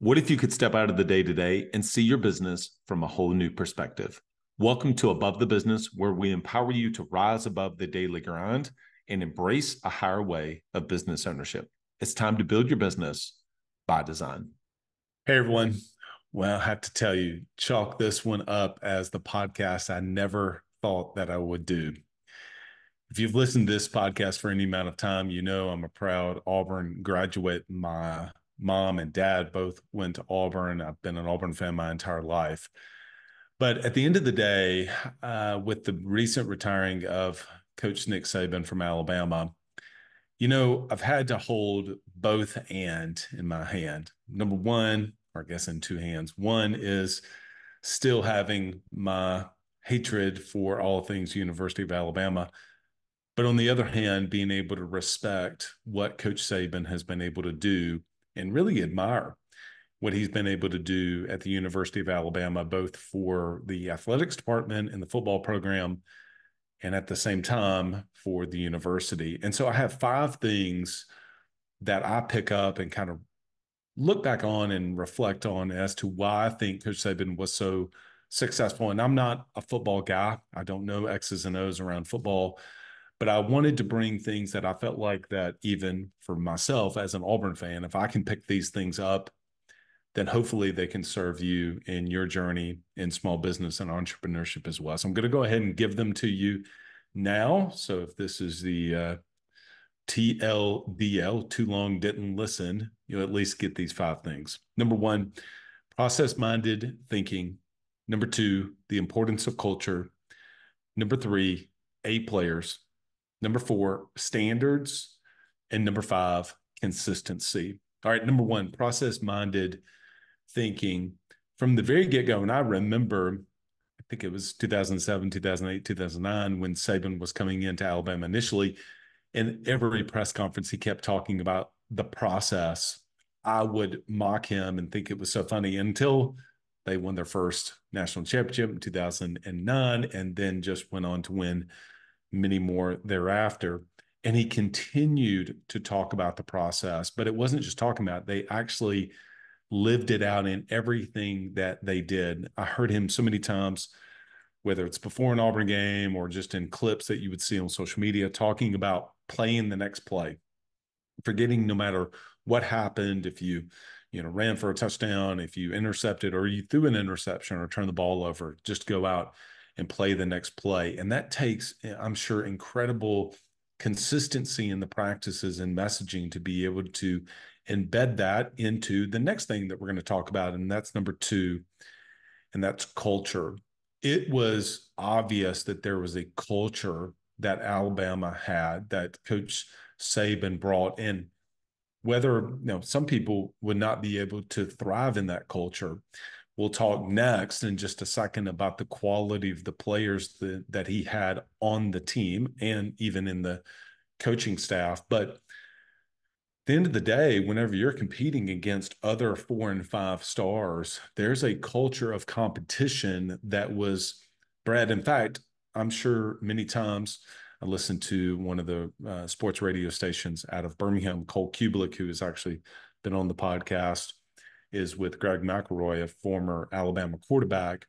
What if you could step out of the day-to-day and see your business from a whole new perspective? Welcome to Above the Business, where we empower you to rise above the daily grind and embrace a higher way of business ownership. It's time to build your business by design. Hey, everyone. Well, I have to tell you, chalk this one up as the podcast I never thought that I would do. If you've listened to this podcast for any amount of time, you know I'm a proud Auburn graduate. My mom and dad both went to Auburn. I've been an Auburn fan my entire life. But at the end of the day, with the recent retiring of Coach Nick Saban from Alabama, I've had to hold both and in my hand. Number one, or I guess in two hands. One is still having my hatred for all things University of Alabama. But on the other hand, being able to respect what Coach Saban has been able to do and really admire what he's been able to do at the University of Alabama, both for the athletics department and the football program, and at the same time for the university. And so I have 5 things that I pick up and kind of look back on and reflect on as to why I think Coach Saban was so successful. And I'm not a football guy. I don't know X's and O's around football, but I wanted to bring things that I felt like that even for myself as an Auburn fan, if I can pick these things up, then hopefully they can serve you in your journey in small business and entrepreneurship as well. So I'm going to go ahead and give them to you now. So if this is the TLDL, too long didn't listen, you'll at least get these 5 things. Number 1, process-minded thinking. Number 2, the importance of culture. Number 3, A players. Number 4, standards. And number 5, consistency. All right, number 1, process-minded thinking. From the very get-go, and I remember, I think it was 2007, 2008, 2009, when Saban was coming into Alabama initially, in every press conference, he kept talking about the process. I would mock him and think it was so funny until they won their first national championship in 2009, and then just went on to win many more thereafter. And he continued to talk about the process, but it wasn't just talking about it. They actually lived it out in everything that they did. I heard him so many times, whether it's before an Auburn game or just in clips that you would see on social media, talking about playing the next play, forgetting no matter what happened, if you ran for a touchdown, if you intercepted or you threw an interception or turned the ball over, just go out and play the next play. And that takes, I'm sure, incredible consistency in the practices and messaging to be able to embed that into the next thing that we're going to talk about. And that's number 2, and that's culture. It was obvious that there was a culture that Alabama had, that Coach Saban brought in. Whether, some people would not be able to thrive in that culture. We'll talk next in just a second about the quality of the players that he had on the team and even in the coaching staff. But at the end of the day, whenever you're competing against other 4 and 5 stars, there's a culture of competition that was bred. In fact, I'm sure many times I listened to one of the sports radio stations out of Birmingham, Cole Kubelik, who has actually been on the podcast, is with Greg McElroy, a former Alabama quarterback.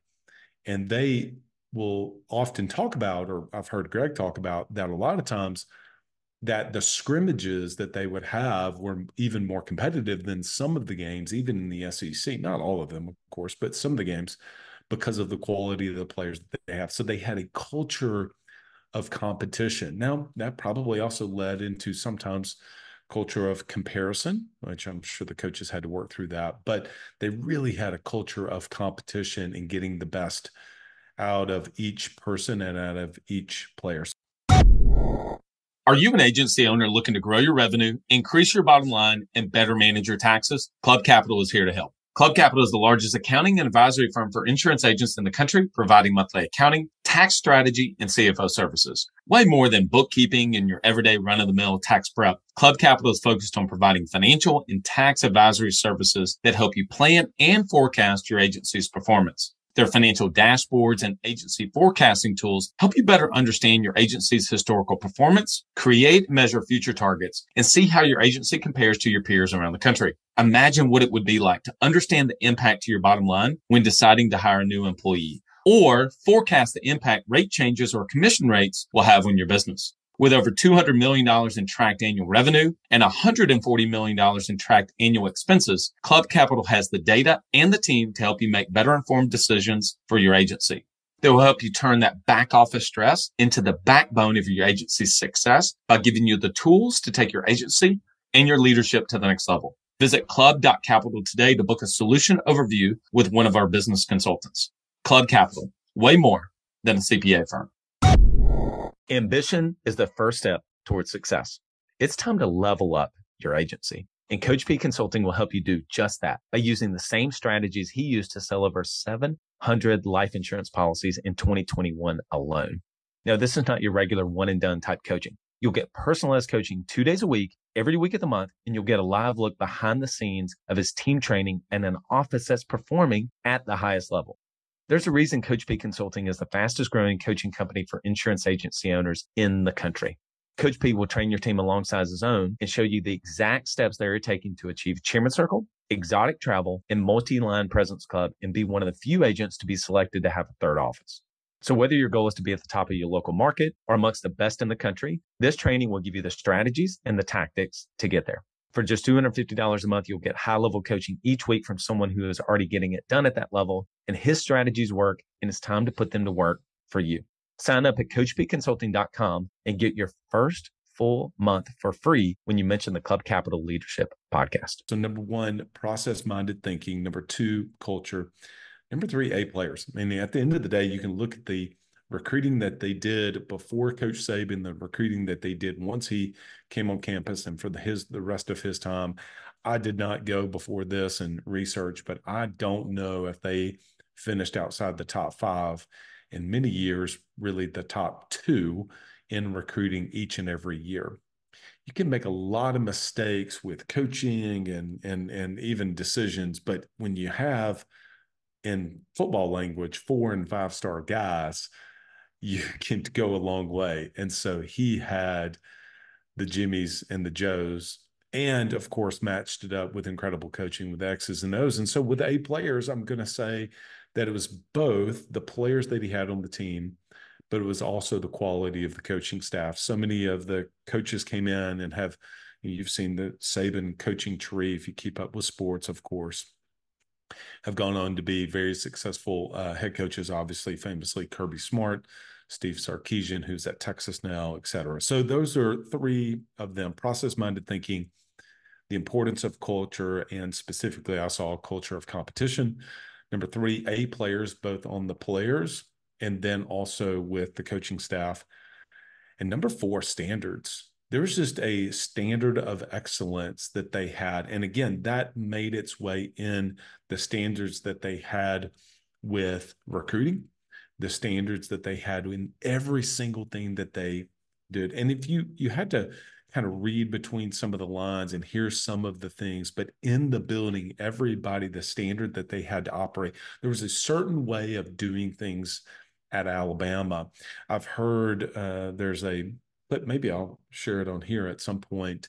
And they will often talk about, or I've heard Greg talk about, that a lot of times that the scrimmages that they would have were even more competitive than some of the games, even in the SEC. Not all of them, of course, but some of the games, because of the quality of the players that they have. So they had a culture of competition. Now, that probably also led into sometimes culture of comparison, which I'm sure the coaches had to work through that. But they really had a culture of competition and getting the best out of each person and out of each player. Are you an agency owner looking to grow your revenue, increase your bottom line, and better manage your taxes? Club Capital is here to help. Club Capital is the largest accounting and advisory firm for insurance agents in the country, providing monthly accounting, tax strategy, and CFO services. Way more than bookkeeping and your everyday run-of-the-mill tax prep, Club Capital is focused on providing financial and tax advisory services that help you plan and forecast your agency's performance. Their financial dashboards and agency forecasting tools help you better understand your agency's historical performance, create and measure future targets, and see how your agency compares to your peers around the country. Imagine what it would be like to understand the impact to your bottom line when deciding to hire a new employee, or forecast the impact rate changes or commission rates will have on your business. With over $200 million in tracked annual revenue and $140 million in tracked annual expenses, Club Capital has the data and the team to help you make better informed decisions for your agency. They will help you turn that back office stress into the backbone of your agency's success by giving you the tools to take your agency and your leadership to the next level. Visit club.capital today to book a solution overview with one of our business consultants. Club Capital, way more than a CPA firm. Ambition is the first step towards success. It's time to level up your agency. And Coach P Consulting will help you do just that by using the same strategies he used to sell over 700 life insurance policies in 2021 alone. Now, this is not your regular one and done type coaching. You'll get personalized coaching 2 days a week, every week of the month, and you'll get a live look behind the scenes of his team training and an office that's performing at the highest level. There's a reason Coach P Consulting is the fastest growing coaching company for insurance agency owners in the country. Coach P will train your team alongside his own and show you the exact steps they're taking to achieve Chairman Circle, exotic travel, and multi-line presence club, and be one of the few agents to be selected to have a third office. So whether your goal is to be at the top of your local market or amongst the best in the country, this training will give you the strategies and the tactics to get there. For just $250 a month, you'll get high-level coaching each week from someone who is already getting it done at that level, and his strategies work, and it's time to put them to work for you. Sign up at CoachPConsulting.com and get your first full month for free when you mention the Club Capital Leadership Podcast. So number one, process-minded thinking. Number two, culture. Number three, A players. I mean, at the end of the day, you can look at the recruiting that they did before Coach Saban, the recruiting that they did once he came on campus, and for the rest of his time. I did not go before this and research, but I don't know if they finished outside the top five in many years, really the top two in recruiting each and every year. You can make a lot of mistakes with coaching and even decisions, but when you have, in football language, 4- and 5-star guys, you can go a long way. And so he had the Jimmies and the Joes, and of course matched it up with incredible coaching with X's and O's. And so with A players, I'm going to say that it was both the players that he had on the team, but it was also the quality of the coaching staff. So many of the coaches came in and you've seen the Saban coaching tree, if you keep up with sports, of course, have gone on to be very successful head coaches, obviously, famously Kirby Smart, Steve Sarkisian, who's at Texas now, et cetera. So those are three of them: process-minded thinking, the importance of culture, and specifically I saw a culture of competition. Number three, A players, both on the players and then also with the coaching staff. And number four, standards. There's just a standard of excellence that they had. And again, that made its way in the standards that they had with recruiting, the standards that they had in every single thing that they did. And if you had to kind of read between some of the lines and hear some of the things, but in the building, everybody, the standard that they had to operate, there was a certain way of doing things at Alabama. I've heard but maybe I'll share it on here at some point,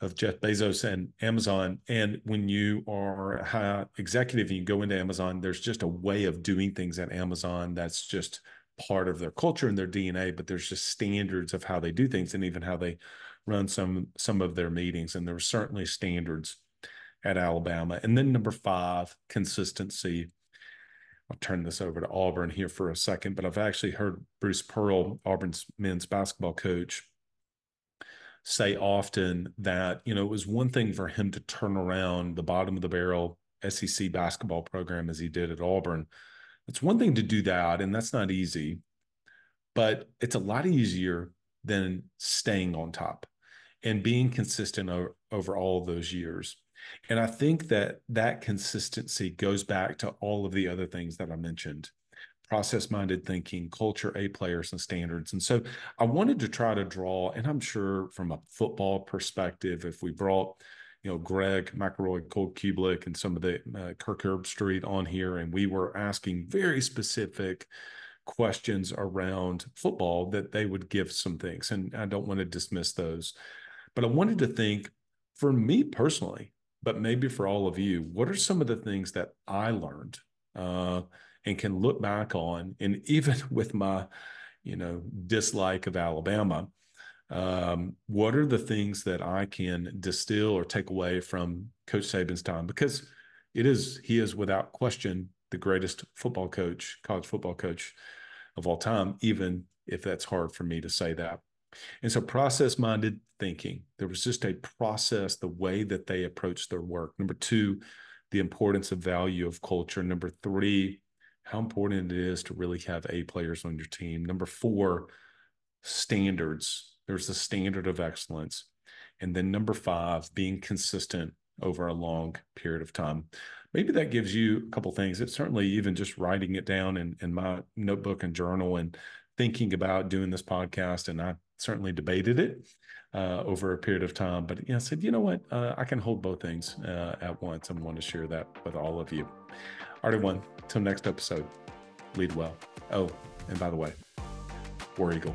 of Jeff Bezos and Amazon. And when you are a high executive and you go into Amazon, there's just a way of doing things at Amazon that's just part of their culture and their DNA, but there's just standards of how they do things and even how they run some of their meetings. And there were certainly standards at Alabama. And then number five, consistency. I'll turn this over to Auburn here for a second, but I've actually heard Bruce Pearl, Auburn's men's basketball coach, say often that, it was one thing for him to turn around the bottom of the barrel SEC basketball program as he did at Auburn. It's one thing to do that, and that's not easy, but it's a lot easier than staying on top and being consistent over all of those years. And I think that consistency goes back to all of the other things that I mentioned: process-minded thinking, culture, A players, and standards. And so I wanted to try to draw, and I'm sure from a football perspective, if we brought, Greg McElroy, Cole Kubelik, and some of the Kirk Herbstreit on here, and we were asking very specific questions around football that they would give some things. And I don't want to dismiss those, but I wanted to think for me personally, but maybe for all of you, what are some of the things that I learned and can look back on? And even with my, dislike of Alabama, what are the things that I can distill or take away from Coach Saban's time? Because he is without question the greatest college football coach of all time, even if that's hard for me to say that. And so process-minded thinking, there was just a process, the way that they approached their work. Number two, the importance of value of culture. Number three, how important it is to really have A players on your team. Number four, standards. There's a standard of excellence. And then number five, being consistent over a long period of time. Maybe that gives you a couple things. It's certainly even just writing it down in my notebook and journal and thinking about doing this podcast. And I certainly debated it over a period of time. But I said, you know what? I can hold both things at once and want to share that with all of you. All right, everyone. Till next episode, lead well. Oh, and by the way, War Eagle.